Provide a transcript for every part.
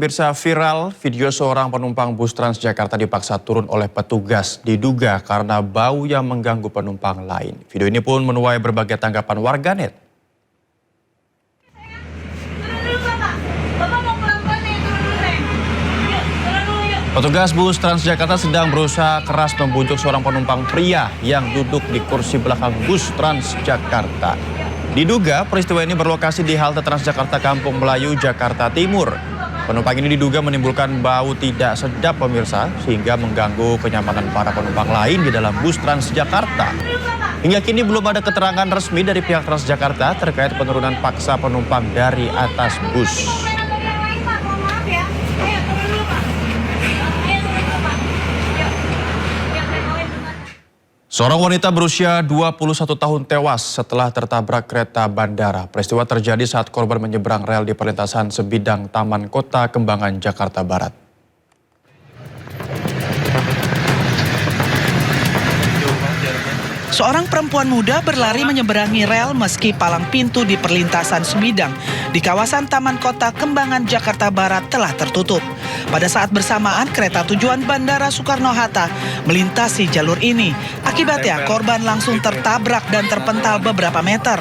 pemirsa, viral video seorang penumpang bus Transjakarta dipaksa turun oleh petugas. Diduga karena bau yang mengganggu penumpang lain. Video ini pun menuai berbagai tanggapan warganet. Petugas bus Transjakarta sedang berusaha keras membujuk seorang penumpang pria yang duduk di kursi belakang bus Transjakarta. Diduga peristiwa ini berlokasi di halte Transjakarta Kampung Melayu, Jakarta Timur. Penumpang ini diduga menimbulkan bau tidak sedap pemirsa, sehingga mengganggu kenyamanan para penumpang lain di dalam bus Transjakarta. Hingga kini belum ada keterangan resmi dari pihak Transjakarta terkait penurunan paksa penumpang dari atas bus. Seorang wanita berusia 21 tahun tewas setelah tertabrak kereta bandara. Peristiwa terjadi saat korban menyeberang rel di perlintasan sebidang Taman Kota Kembangan, Jakarta Barat. Seorang perempuan muda berlari menyeberangi rel meski palang pintu di perlintasan sebidang di kawasan Taman Kota Kembangan, Jakarta Barat telah tertutup. Pada saat bersamaan, kereta tujuan Bandara Soekarno-Hatta melintasi jalur ini. Akibatnya, korban langsung tertabrak dan terpental beberapa meter.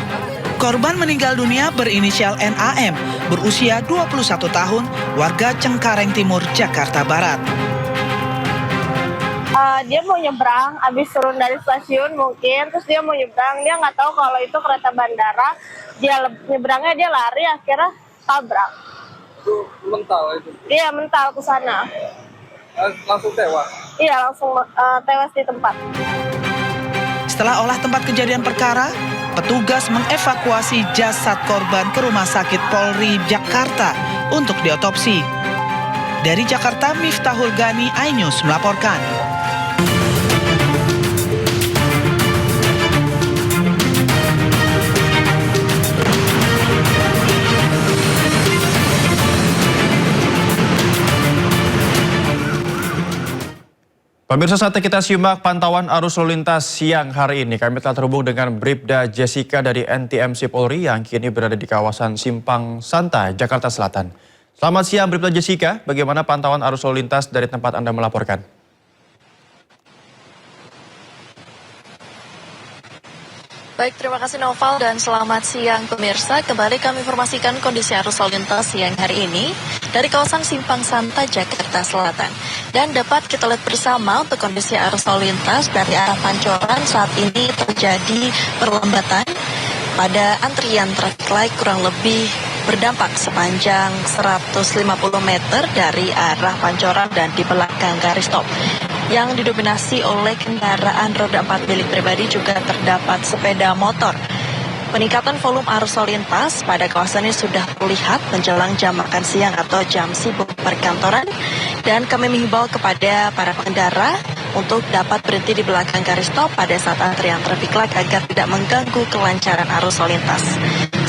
Korban meninggal dunia berinisial NAM, berusia 21 tahun, warga Cengkareng Timur, Jakarta Barat. Dia mau nyebrang, habis turun dari stasiun mungkin, terus dia mau nyebrang, dia nggak tahu kalau itu kereta bandara, dia nyebrangnya dia lari, akhirnya tabrak. Itu mental itu? Iya, mental ke sana. Langsung tewas? Iya, langsung tewas di tempat. Setelah olah tempat kejadian perkara, petugas mengevakuasi jasad korban ke Rumah Sakit Polri Jakarta untuk diotopsi. Dari Jakarta, Miftahul Gani, iNews melaporkan. Pemirsa, saatnya kita simak pantauan arus lalu lintas siang hari ini. Kami telah terhubung dengan Bribda Jessica dari NTMC Polri yang kini berada di kawasan Simpang Santa, Jakarta Selatan. Selamat siang Bribda Jessica, bagaimana pantauan arus lalu lintas dari tempat Anda melaporkan? Baik, terima kasih Noval dan selamat siang pemirsa. Kembali kami informasikan kondisi arus lalu lintas siang hari ini dari kawasan Simpang Santa, Jakarta Selatan. Dan dapat kita lihat bersama untuk kondisi arus lalu lintas dari arah Pancoran saat ini terjadi perlambatan pada antrian traffic light kurang lebih berdampak sepanjang 150 meter dari arah Pancoran dan di belakang garis stop. Yang didominasi oleh kendaraan roda 4 milik pribadi juga terdapat sepeda motor. Peningkatan volume arus lalu lintas pada kawasan ini sudah terlihat menjelang jam makan siang atau jam sibuk perkantoran. Dan kami menghimbau kepada para pengendara untuk dapat berhenti di belakang garis stop pada saat antrian traffic light agar tidak mengganggu kelancaran arus lalu lintas.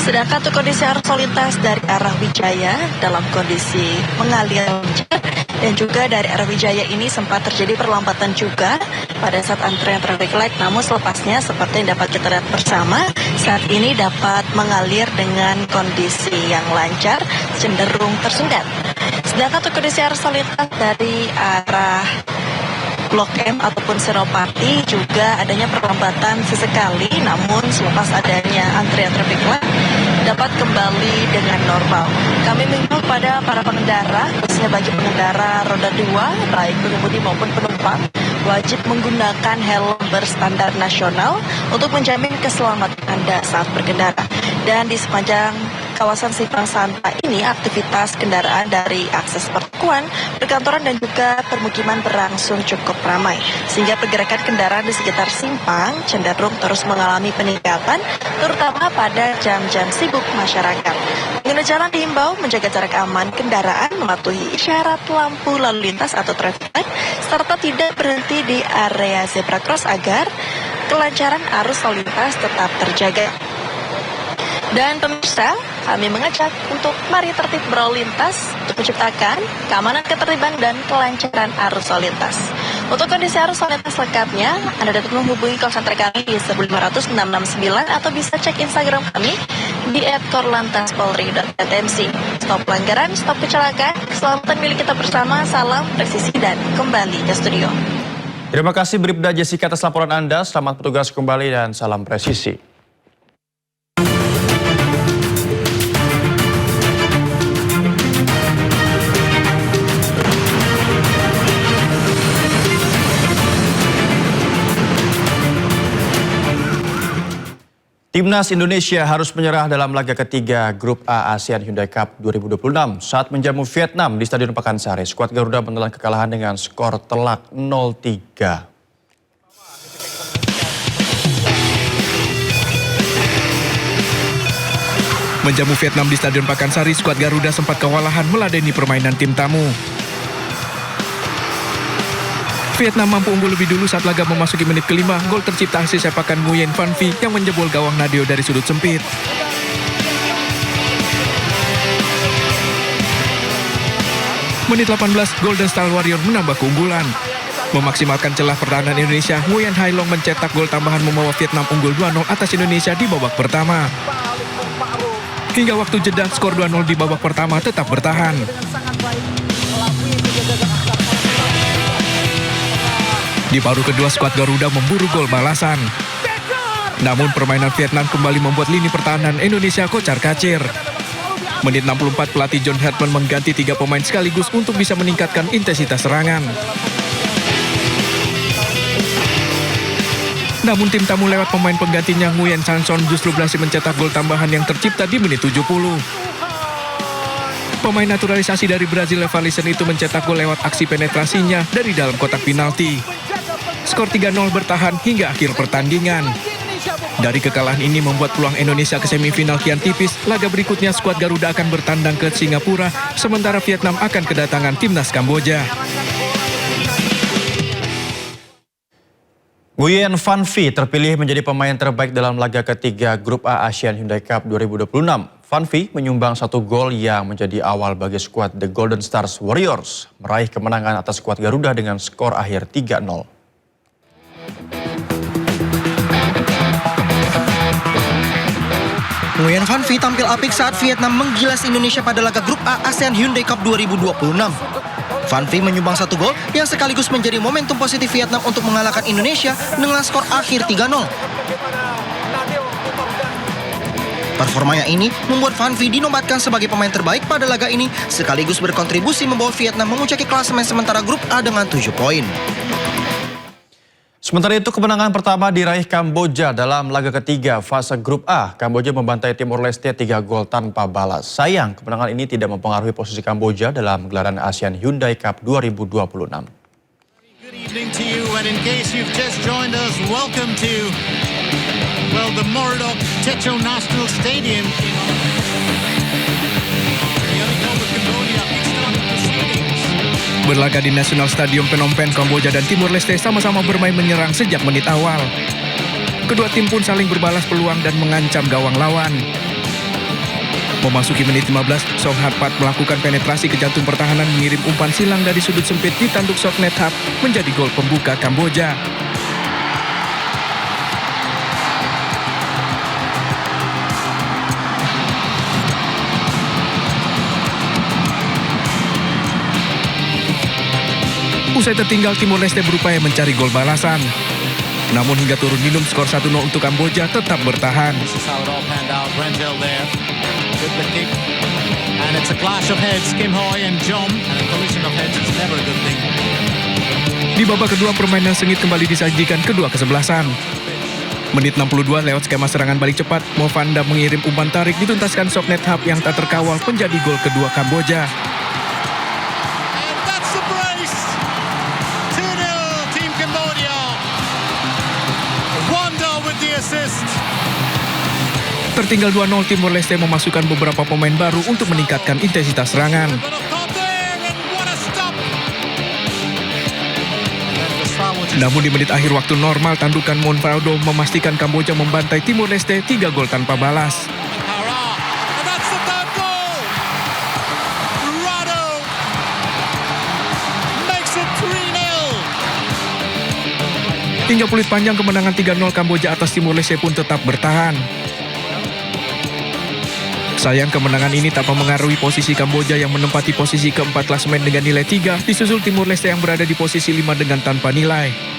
Sedangkan untuk kondisi arus lalu lintas dari arah Wijaya dalam kondisi mengalir lancar. Dan juga dari arah Wijaya ini sempat terjadi perlambatan juga pada saat antrian traffic light. Namun selepasnya seperti yang dapat kita lihat bersama, saat ini dapat mengalir dengan kondisi yang lancar, cenderung tersendat. Sedangkan untuk kondisi arus lalu lintas dari arah Blok M ataupun Senopati juga adanya perlambatan sesekali, namun selepas adanya antrian traffic light dapat kembali dengan normal. Kami mengimbau kepada para pengendara, khususnya bagi pengendara roda 2, baik pengemudi maupun penumpang, wajib menggunakan helm berstandar nasional untuk menjamin keselamatan Anda saat berkendara. Dan di sepanjang kawasan Simpang Santa ini, aktivitas kendaraan dari akses pertokoan, perkantoran dan juga permukiman berlangsung cukup ramai. Sehingga pergerakan kendaraan di sekitar simpang cenderung terus mengalami peningkatan, terutama pada jam-jam sibuk masyarakat. Pengguna jalan diimbau menjaga jarak aman kendaraan, mematuhi isyarat lampu lalu lintas atau traffic light, serta tidak berhenti di area zebra cross agar kelancaran arus lalu lintas tetap terjaga. Dan pemirsa, kami mengajak untuk mari tertib berlalu lintas untuk menciptakan keamanan, ketertiban, dan kelancaran arus lalu lintas. Untuk kondisi arus lalu lintas lengkapnya, Anda dapat menghubungi call center kami di 1500 669 atau bisa cek Instagram kami di @korlantaspolri.tmc. Stop pelanggaran, stop kecelakaan, keselamatan milik kita bersama, salam presisi dan kembali ke studio. Terima kasih Bribda Jessica atas laporan Anda, selamat bertugas kembali dan salam presisi. Timnas Indonesia harus menyerah dalam laga ketiga Grup A ASEAN Hyundai Cup 2026 saat menjamu Vietnam di Stadion Pakansari. Skuad Garuda menelan kekalahan dengan skor telak 0-3. Menjamu Vietnam di Stadion Pakansari, skuad Garuda sempat kewalahan meladeni permainan tim tamu. Vietnam mampu unggul lebih dulu saat laga memasuki menit kelima. Gol tercipta hasil sepakan Nguyen Van Phi yang menjebol gawang Nadio dari sudut sempit. Menit 18, Golden Star Warrior menambah keunggulan. Memaksimalkan celah pertahanan Indonesia, Nguyen Hai Long mencetak gol tambahan membawa Vietnam unggul 2-0 atas Indonesia di babak pertama. Hingga waktu jeda, skor 2-0 di babak pertama tetap bertahan. Di paruh kedua, skuad Garuda memburu gol balasan. Namun permainan Vietnam kembali membuat lini pertahanan Indonesia kocar-kacir. Menit 64, pelatih John Hartman mengganti 3 pemain sekaligus untuk bisa meningkatkan intensitas serangan. Namun tim tamu lewat pemain penggantinya Nguyen Chanson justru berhasil mencetak gol tambahan yang tercipta di menit 70. Pemain naturalisasi dari Brazil Levalison itu mencetak gol lewat aksi penetrasinya dari dalam kotak penalti. Skor 3-0 bertahan hingga akhir pertandingan. Dari kekalahan ini membuat peluang Indonesia ke semifinal kian tipis. Laga berikutnya skuad Garuda akan bertandang ke Singapura, sementara Vietnam akan kedatangan timnas Kamboja. Nguyen Van Phi terpilih menjadi pemain terbaik dalam laga ketiga Grup A ASEAN Hyundai Cup 2026. Van Phi menyumbang 1 gol yang menjadi awal bagi skuad The Golden Stars Warriors meraih kemenangan atas skuad Garuda dengan skor akhir 3-0. Nguyen Van Phi tampil apik saat Vietnam menggilas Indonesia pada laga Grup A ASEAN Hyundai Cup 2026. Van Phi menyumbang 1 gol yang sekaligus menjadi momentum positif Vietnam untuk mengalahkan Indonesia dengan skor akhir 3-0. Performanya ini membuat Van Phi dinobatkan sebagai pemain terbaik pada laga ini, sekaligus berkontribusi membawa Vietnam memuncaki klasemen sementara Grup A dengan 7 poin. Sementara itu kemenangan pertama diraih Kamboja dalam laga ketiga fase Grup A. Kamboja membantai Timor Leste 3 gol tanpa balas. Sayang, kemenangan ini tidak mempengaruhi posisi Kamboja dalam gelaran ASEAN Hyundai Cup 2026. Good evening to you, and in case you've just joined us, welcome to, the Morodok Techo National Stadium. Berlaga di National Stadium Phnom Penh, Kamboja dan Timor Leste sama-sama bermain menyerang sejak menit awal. Kedua tim pun saling berbalas peluang dan mengancam gawang lawan. Memasuki menit 15, Song Hat Pat melakukan penetrasi ke jantung pertahanan mengirim umpan silang dari sudut sempit ditanduk Soknet Hap menjadi gol pembuka Kamboja. Usai tertinggal, Timor Leste berupaya mencari gol balasan. Namun hingga turun minum, skor 1-0 untuk Kamboja tetap bertahan. Di babak kedua, permainan sengit kembali disajikan kedua kesebelasan. Menit 62, lewat skema serangan balik cepat, Mo Van Dam mengirim umpan tarik dituntaskan Soknet Hap yang tak terkawal menjadi gol kedua Kamboja. Tertinggal 2-0, Timor Leste memasukkan beberapa pemain baru untuk meningkatkan intensitas serangan. Namun di menit akhir waktu normal, tandukan Monfaldo memastikan Kamboja membantai Timor Leste 3 gol tanpa balas. Hingga peluit panjang, kemenangan 3-0 Kamboja atas Timor Leste pun tetap bertahan. Sayang kemenangan ini tak mempengaruhi posisi Kamboja yang menempati posisi keempat klasemen dengan nilai 3, disusul Timur Leste yang berada di posisi 5 dengan tanpa nilai.